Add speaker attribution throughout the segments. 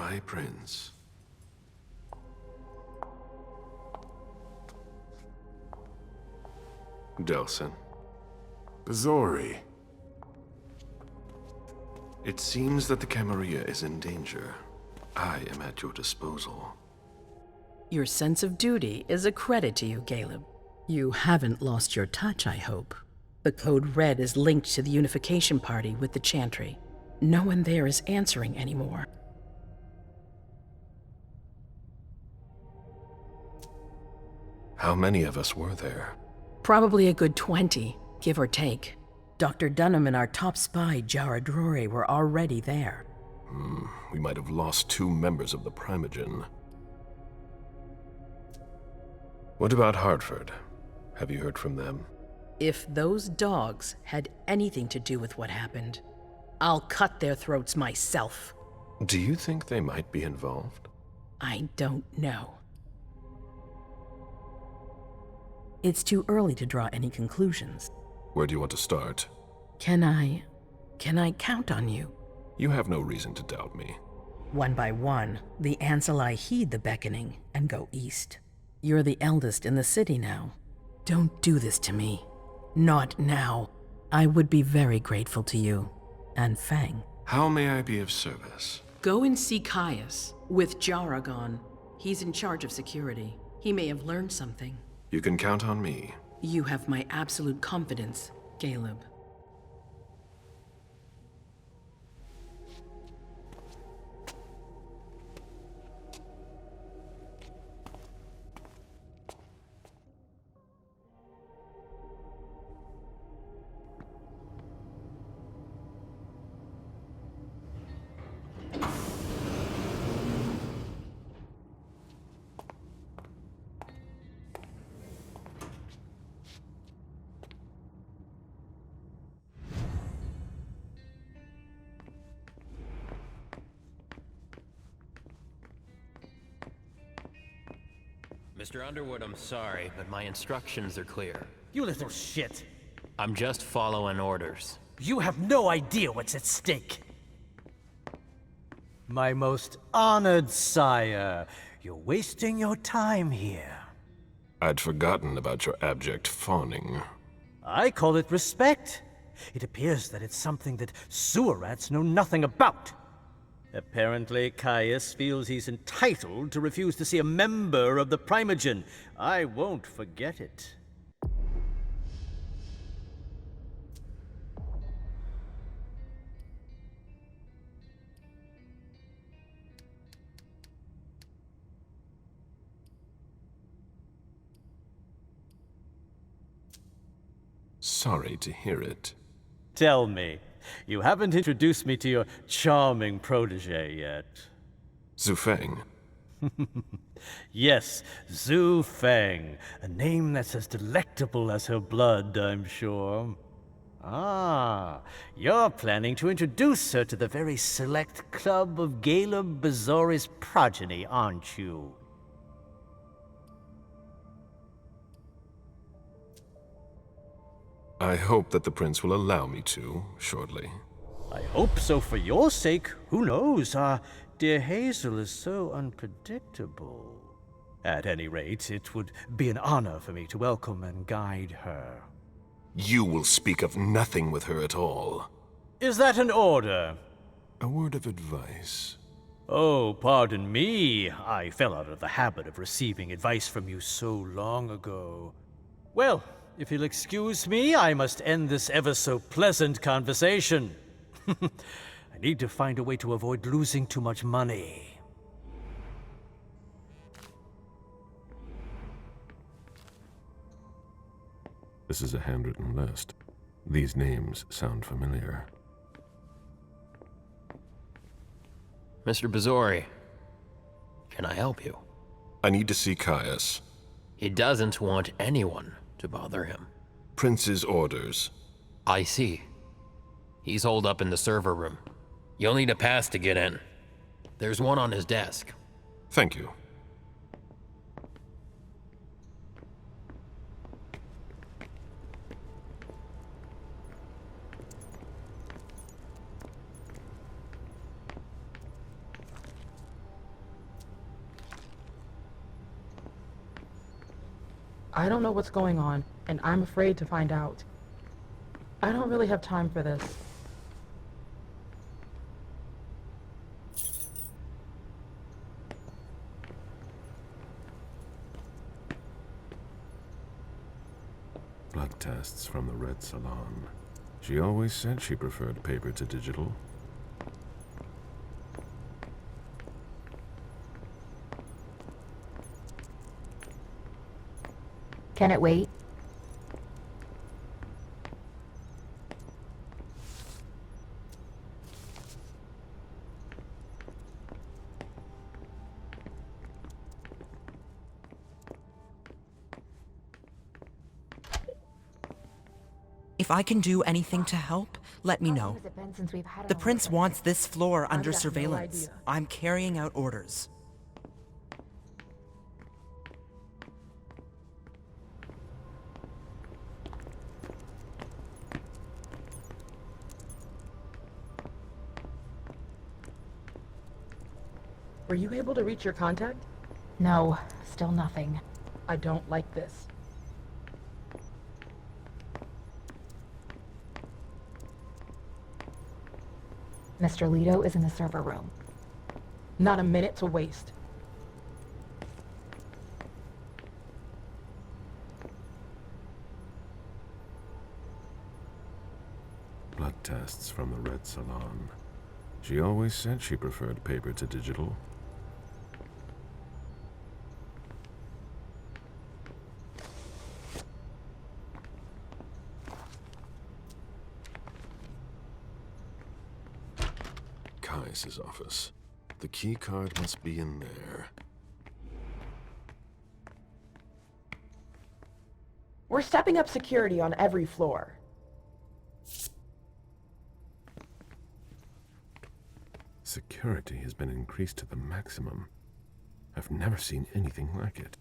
Speaker 1: My prince. Delson.
Speaker 2: Bazori.
Speaker 1: It seems that the Camarilla is in danger. I am at your disposal.
Speaker 3: Your sense of duty is a credit to you, Galeb. You haven't lost your touch, I hope. The code red is linked to the unification party with the Chantry. No one there is answering anymore.
Speaker 1: How many of us were there?
Speaker 3: Probably a good 20, give or take. Dr. Dunham and our top spy, Jara Drore, were already there.
Speaker 1: We might have lost 2 members of the Primogen. What about Hartford? Have you heard from them?
Speaker 3: If those dogs had anything to do with what happened, I'll cut their throats myself.
Speaker 1: Do you think they might be involved?
Speaker 3: I don't know. It's too early to draw any conclusions.
Speaker 1: Where do you want to start?
Speaker 3: Can I count on you?
Speaker 1: You have no reason to doubt me.
Speaker 3: One by one, the Ancili heed the beckoning and go east. You're the eldest in the city now. Don't do this to me. Not now. I would be very grateful to you. And Fang.
Speaker 1: How may I be of service?
Speaker 3: Go and see Kaius. With Jara gone, he's in charge of security. He may have learned something.
Speaker 1: You can count on me.
Speaker 3: You have my absolute confidence, Galeb.
Speaker 4: Mr. Underwood, I'm sorry, but my instructions are clear.
Speaker 5: You little shit.
Speaker 4: I'm just following orders.
Speaker 5: You have no idea what's at stake. My most honored sire, you're wasting your time here.
Speaker 1: I'd forgotten about your abject fawning.
Speaker 5: I call it respect. It appears that it's something that sewer rats know nothing about. Apparently, Kaius feels he's entitled to refuse to see a member of the Primogen. I won't forget it.
Speaker 1: Sorry to hear it.
Speaker 5: Tell me, you haven't introduced me to your charming protege yet.
Speaker 1: Zhu Feng.
Speaker 5: Yes, Zhu Feng, a name that's as delectable as her blood, I'm sure. Ah, you're planning to introduce her to the very select club of Galeb Bazori's progeny, aren't you?
Speaker 1: I hope that the prince will allow me to, shortly.
Speaker 5: I hope so for your sake. Who knows? Our dear Hazel is so unpredictable. At any rate, it would be an honor for me to welcome and guide her.
Speaker 1: You will speak of nothing with her at all.
Speaker 5: Is that an order?
Speaker 1: A word of advice.
Speaker 5: Oh, pardon me. I fell out of the habit of receiving advice from you so long ago. Well, if you'll excuse me, I must end this ever-so-pleasant conversation. I need to find a way to avoid losing too much money.
Speaker 1: This is a handwritten list. These names sound familiar.
Speaker 4: Mr. Bazori, can I help you?
Speaker 1: I need to see Kaius.
Speaker 4: He doesn't want anyone to bother him.
Speaker 1: Prince's orders.
Speaker 4: I see. He's holed up in the server room. You'll need a pass to get in. There's one on his desk.
Speaker 1: Thank you.
Speaker 6: I don't know what's going on, and I'm afraid to find out. I don't really have time for this.
Speaker 2: Blood tests from the Red Salon. She always said she preferred paper to digital.
Speaker 7: Can it wait?
Speaker 8: If I can do anything to help, let me know. The prince wants this floor under
Speaker 6: got no
Speaker 8: surveillance.
Speaker 6: idea.
Speaker 8: I'm carrying out orders.
Speaker 6: Were you able to reach your contact?
Speaker 7: No, still nothing.
Speaker 6: I don't like this.
Speaker 7: Mr. Leto is in the server room.
Speaker 6: Not a minute to waste.
Speaker 2: Blood tests from the Red Salon. She always said she preferred paper to digital.
Speaker 1: Kaius' office. The key card must be in there.
Speaker 6: We're stepping up security on every floor.
Speaker 2: Security has been increased to the maximum. I've never seen anything like it.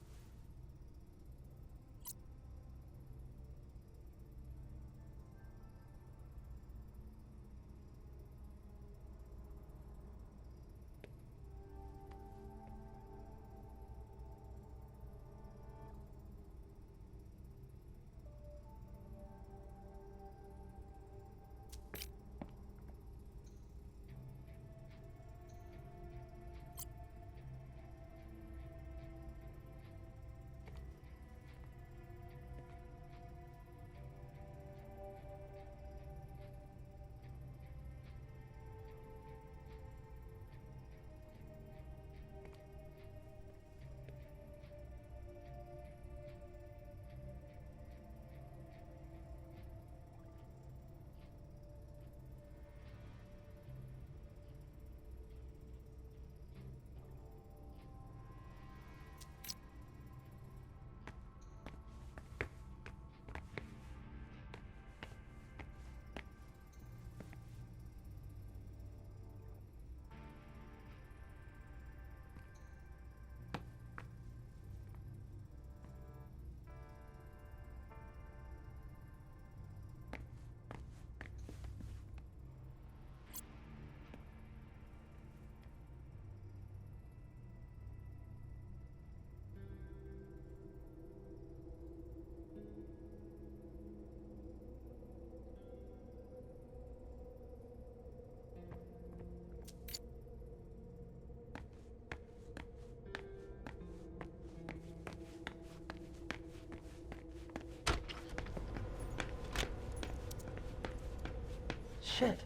Speaker 6: Shit.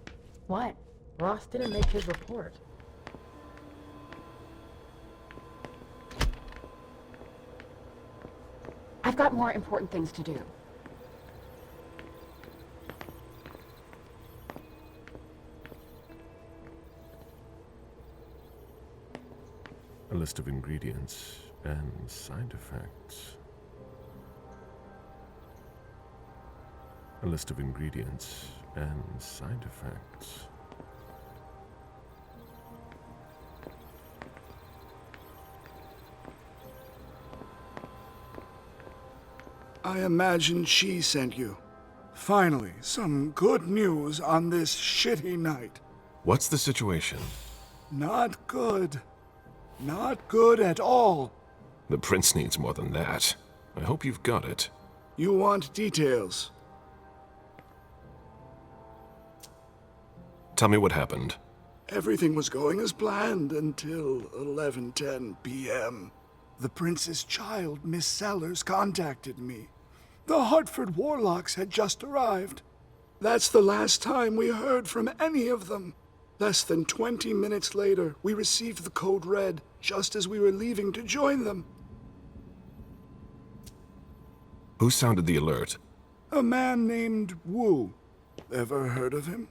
Speaker 7: What?
Speaker 6: Ross didn't make his report.
Speaker 7: I've got more important things to do.
Speaker 2: A list of ingredients and side effects. A list of ingredients and side effects.
Speaker 9: I imagine she sent you. Finally, some good news on this shitty night.
Speaker 1: What's the situation?
Speaker 9: Not good. Not good at all.
Speaker 1: The prince needs more than that.
Speaker 2: I hope you've got it.
Speaker 9: You want details?
Speaker 2: Tell me what happened.
Speaker 9: Everything was going as planned until 11:10 p.m. The prince's child, Miss Sellers, contacted me. The Hartford Warlocks had just arrived. That's the last time we heard from any of them. Less than 20 minutes later, we received the code red, just as we were leaving to join them.
Speaker 2: Who sounded the alert?
Speaker 9: A man named Wu. Ever heard of him?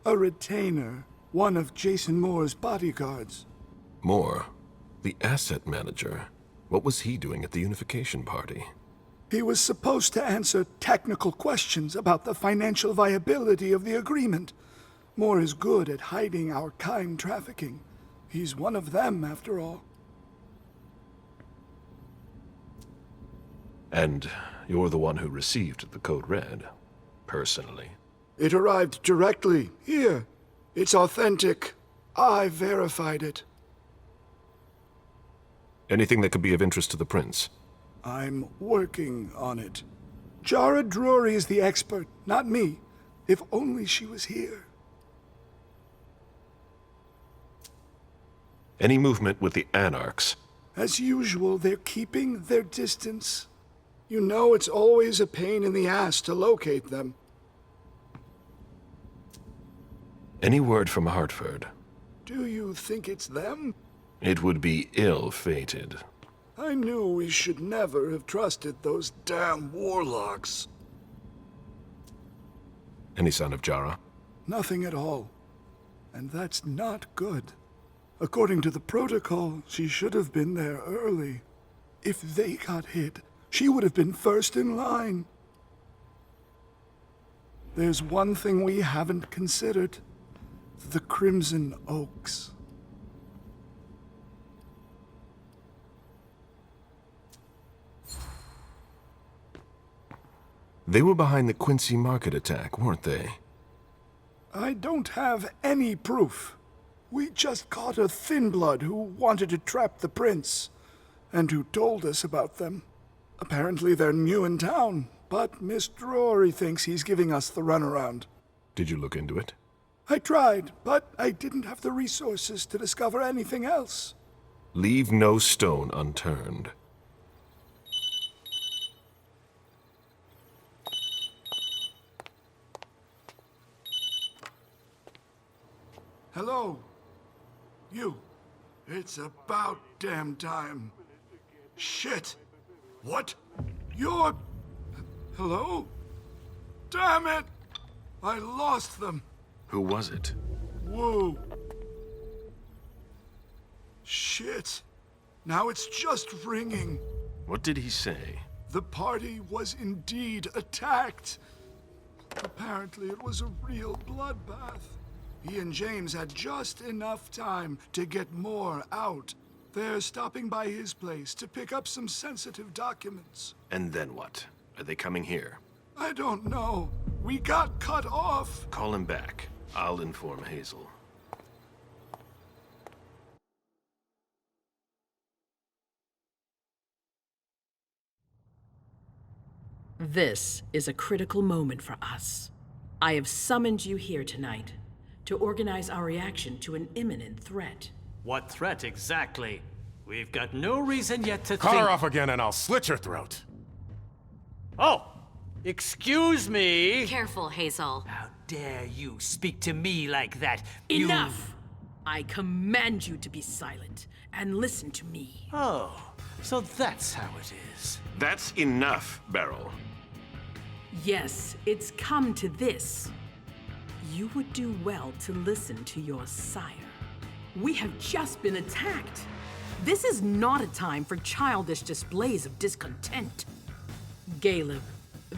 Speaker 9: A retainer, one of Jason Moore's bodyguards.
Speaker 2: Moore, the asset manager. What was he doing at the unification party?
Speaker 9: He was supposed to answer technical questions about the financial viability of the agreement. Moore is good at hiding our kind trafficking. He's one of them, after all.
Speaker 2: And you're the one who received the code red, personally.
Speaker 9: It arrived directly, here. It's authentic. I verified it.
Speaker 2: Anything that could be of interest to the prince?
Speaker 9: I'm working on it. Jara Drury is the expert, not me. If only she was here.
Speaker 2: Any movement with the Anarchs?
Speaker 9: As usual, they're keeping their distance. You know it's always a pain in the ass to locate them.
Speaker 2: Any word from Hartford?
Speaker 9: Do you think it's them?
Speaker 2: It would be ill-fated.
Speaker 9: I knew we should never have trusted those damn warlocks.
Speaker 2: Any sign of Jara?
Speaker 9: Nothing at all. And that's not good. According to the protocol, she should have been there early. If they got hit, she would have been first in line. There's one thing we haven't considered. The Crimson Oaks.
Speaker 2: They were behind the Quincy Market attack, weren't they?
Speaker 9: I don't have any proof. We just caught a thin blood who wanted to trap the prince, and who told us about them. Apparently they're new in town, but Miss Drury thinks he's giving us the runaround.
Speaker 2: Did you look into it?
Speaker 9: I tried, but I didn't have the resources to discover anything else.
Speaker 2: Leave no stone unturned.
Speaker 9: Hello? You. It's about damn time. Shit. What? You're... Hello? Damn it! I lost them.
Speaker 2: Who was it?
Speaker 9: Whoa. Shit. Now it's just ringing.
Speaker 2: What did he say?
Speaker 9: The party was indeed attacked. Apparently it was a real bloodbath. He and James had just enough time to get more out. They're stopping by his place to pick up some sensitive documents.
Speaker 2: And then what? Are they coming here?
Speaker 9: I don't know. We got cut off.
Speaker 2: Call him back. I'll inform Hazel.
Speaker 3: This is a critical moment for us. I have summoned you here tonight to organize our reaction to an imminent threat.
Speaker 5: What threat exactly? We've got no reason yet to
Speaker 10: Call
Speaker 5: think...
Speaker 10: her off again and I'll slit your throat.
Speaker 5: Oh! Excuse me!
Speaker 11: Careful, Hazel.
Speaker 5: How dare you speak to me like that?
Speaker 3: Enough! I command you to be silent and listen to me.
Speaker 5: Oh, so that's how it is.
Speaker 2: That's enough, Berel.
Speaker 3: Yes, it's come to this. You would do well to listen to your sire. We have just been attacked. This is not a time for childish displays of discontent. Galeb,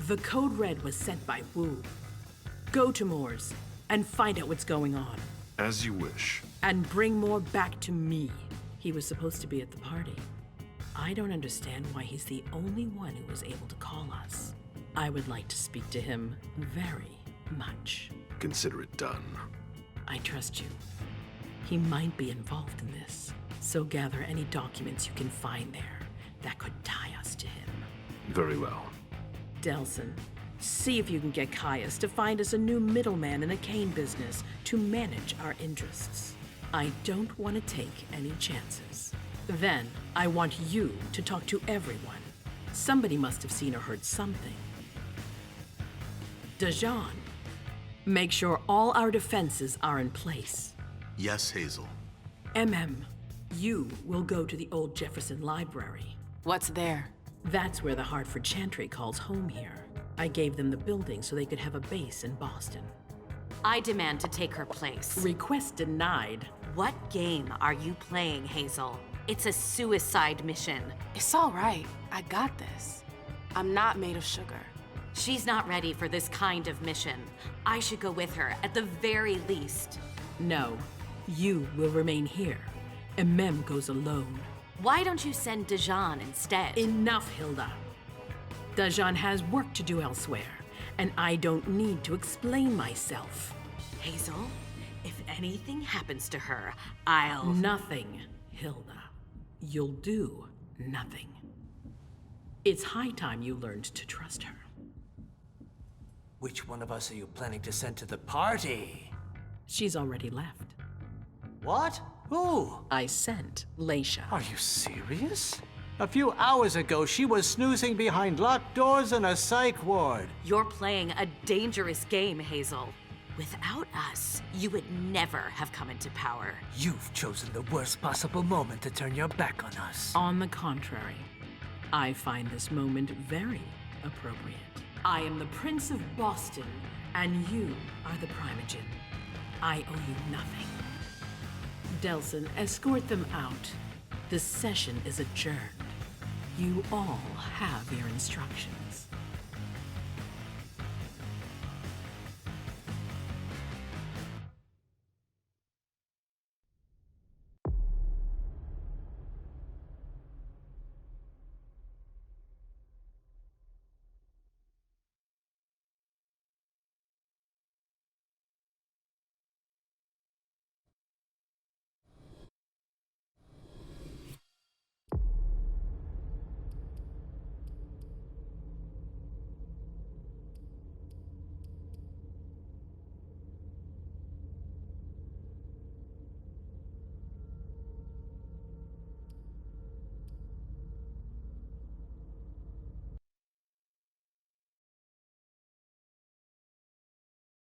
Speaker 3: the code red was sent by Wu. Go to Moore's and find out what's going on.
Speaker 2: As you wish.
Speaker 3: And bring Moore back to me. He was supposed to be at the party. I don't understand why he's the only one who was able to call us. I would like to speak to him very much.
Speaker 2: Consider it done.
Speaker 3: I trust you. He might be involved in this, so gather any documents you can find there that could tie us to him.
Speaker 1: Very well.
Speaker 3: Delson, see if you can get Kaius to find us a new middleman in the cane business to manage our interests. I don't want to take any chances. Then, I want you to talk to everyone. Somebody must have seen or heard something. Dajan, make sure all our defenses are in place.
Speaker 11: Yes, Hazel.
Speaker 3: You will go to the old Jefferson Library.
Speaker 12: What's there?
Speaker 3: That's where the Hartford Chantry calls home here. I gave them the building so they could have a base in Boston.
Speaker 12: I demand to take her place.
Speaker 3: Request denied.
Speaker 12: What game are you playing, Hazel? It's a suicide mission.
Speaker 13: It's all right. I got this. I'm not made of sugar.
Speaker 12: She's not ready for this kind of mission. I should go with her, at the very least.
Speaker 3: No, you will remain here. Goes alone.
Speaker 12: Why don't you send Dajan instead?
Speaker 3: Enough, Hilda. Dajan has work to do elsewhere, and I don't need to explain myself.
Speaker 12: Hazel, if anything happens to her, I'll...
Speaker 3: Nothing, Hilda. You'll do nothing. It's high time you learned to trust her.
Speaker 14: Which one of us are you planning to send to the party?
Speaker 3: She's already left.
Speaker 14: What? Who?
Speaker 3: I sent Leisha.
Speaker 14: Are you serious? A few hours ago, she was snoozing behind locked doors in a psych ward.
Speaker 12: You're playing a dangerous game, Hazel. Without us, you would never have come into power.
Speaker 14: You've chosen the worst possible moment to turn your back on us.
Speaker 3: On the contrary, I find this moment very appropriate. I am the Prince of Boston, and you are the Primogen. I owe you nothing. Delson, escort them out. The session is adjourned. You all have your instructions.